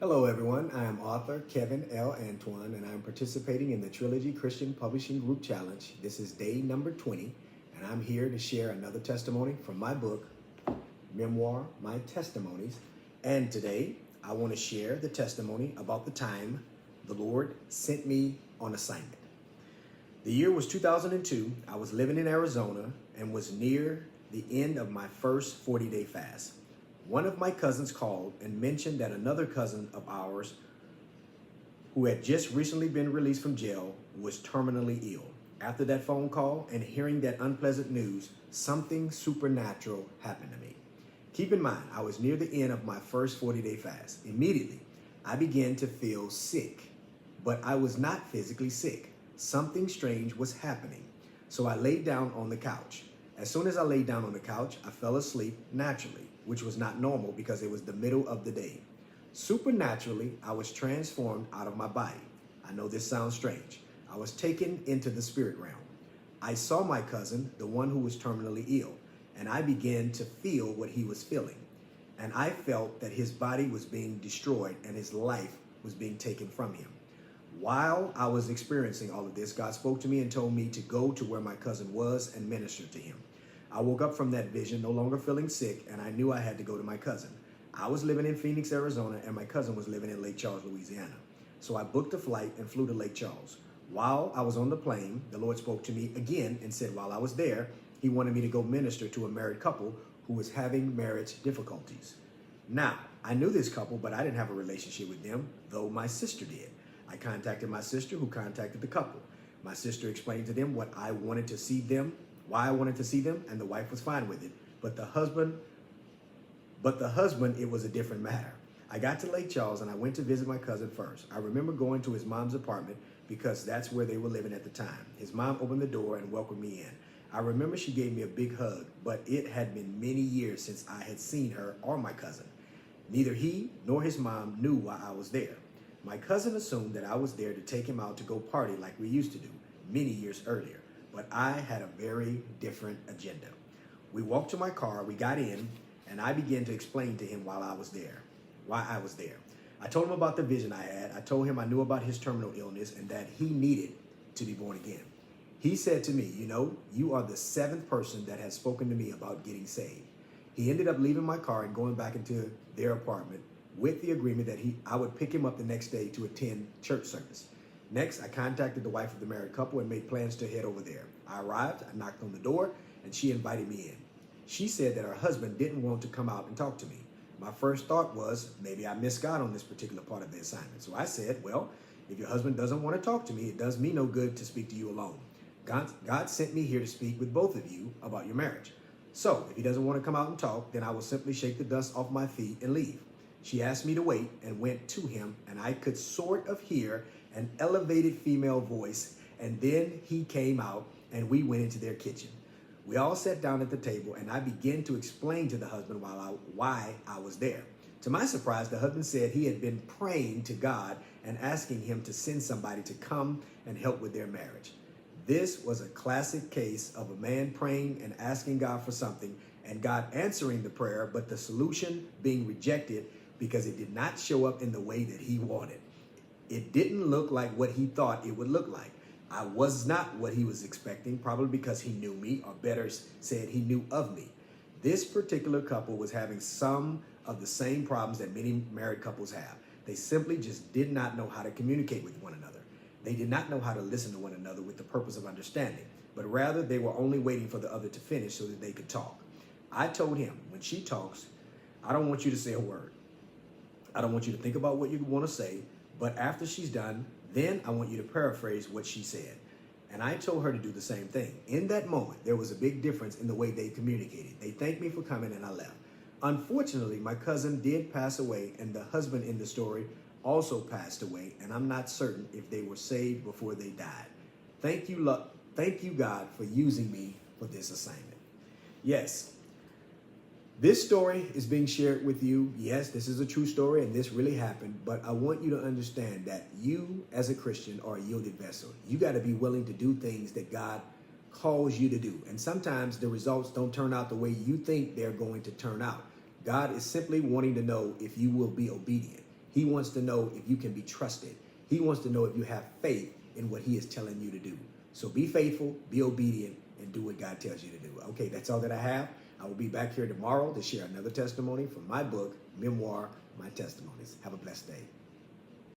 Hello everyone, I am author Kevin L. Antoine and I'm participating in the Trilogy Christian Publishing Group Challenge. This is day number 20 and I'm here to share another testimony from my book, Memoir, My Testimonies. And today I want to share the testimony about the time the Lord sent me on assignment. The year was 2002. I was living in Arizona and was near the end of my first 40-day fast. One of my cousins called and mentioned that another cousin of ours who had just recently been released from jail was terminally ill. After that phone call and hearing that unpleasant news, something supernatural happened to me. Keep in mind, I was near the end of my first 40-day fast. Immediately, I began to feel sick, but I was not physically sick. Something strange was happening. So I laid down on the couch. As soon as I laid down on the couch, I fell asleep naturally, which was not normal because it was the middle of the day. Supernaturally, I was transformed out of my body. I know this sounds strange. I was taken into the spirit realm. I saw my cousin, the one who was terminally ill, and I began to feel what he was feeling. And I felt that his body was being destroyed and his life was being taken from him. While I was experiencing all of this, God spoke to me and told me to go to where my cousin was and minister to him. I woke up from that vision, no longer feeling sick, and I knew I had to go to my cousin. I was living in Phoenix, Arizona, and my cousin was living in Lake Charles, Louisiana. So I booked a flight and flew to Lake Charles. While I was on the plane, the Lord spoke to me again and said while I was there, he wanted me to go minister to a married couple who was having marriage difficulties. Now, I knew this couple, but I didn't have a relationship with them, though my sister did. I contacted my sister who contacted the couple. My sister explained to them what I wanted to see them, why I wanted to see them, and the wife was fine with it. But the husband, it was a different matter. I got to Lake Charles and I went to visit my cousin first. I remember going to his mom's apartment because that's where they were living at the time. His mom opened the door and welcomed me in. I remember she gave me a big hug, but it had been many years since I had seen her or my cousin. Neither he nor his mom knew why I was there. My cousin assumed that I was there to take him out to go party like we used to do many years earlier, but I had a very different agenda. We walked to my car, we got in, and I began to explain to him why I was there. I told him about the vision I had. I told him I knew about his terminal illness and that he needed to be born again. He said to me, you know, you are the 7th person that has spoken to me about getting saved. He ended up leaving my car and going back into their apartment with the agreement that I would pick him up the next day to attend church service. Next, I contacted the wife of the married couple and made plans to head over there. I arrived, I knocked on the door, and she invited me in. She said that her husband didn't want to come out and talk to me. My first thought was, maybe I missed God on this particular part of the assignment. So I said, well, if your husband doesn't want to talk to me, it does me no good to speak to you alone. God sent me here to speak with both of you about your marriage. So if he doesn't want to come out and talk, then I will simply shake the dust off my feet and leave. She asked me to wait and went to him, and I could sort of hear an elevated female voice, and then he came out and we went into their kitchen. We all sat down at the table and I began to explain to the husband why I was there. To my surprise, the husband said he had been praying to God and asking him to send somebody to come and help with their marriage. This was a classic case of a man praying and asking God for something and God answering the prayer, but the solution being rejected because it did not show up in the way that he wanted. It didn't look like what he thought it would look like. I was not what he was expecting, probably because he knew me, or better said, he knew of me. This particular couple was having some of the same problems that many married couples have. They simply just did not know how to communicate with one another. They did not know how to listen to one another with the purpose of understanding, but rather they were only waiting for the other to finish so that they could talk. I told him, when she talks, I don't want you to say a word. I don't want you to think about what you want to say, but after she's done, then I want you to paraphrase what she said. And I told her to do the same thing. In that moment, there was a big difference in the way they communicated. They thanked me for coming and I left. Unfortunately, my cousin did pass away and the husband in the story also passed away, and I'm not certain if they were saved before they died. Thank you, God, for using me for this assignment. Yes. This story is being shared with you. Yes, this is a true story and this really happened, but I want you to understand that you as a Christian are a yielded vessel. You got to be willing to do things that God calls you to do. And sometimes the results don't turn out the way you think they're going to turn out. God is simply wanting to know if you will be obedient. He wants to know if you can be trusted. He wants to know if you have faith in what he is telling you to do. So be faithful, be obedient, and do what God tells you to do. Okay, that's all that I have. I will be back here tomorrow to share another testimony from my book, Memoir, My Testimonies. Have a blessed day.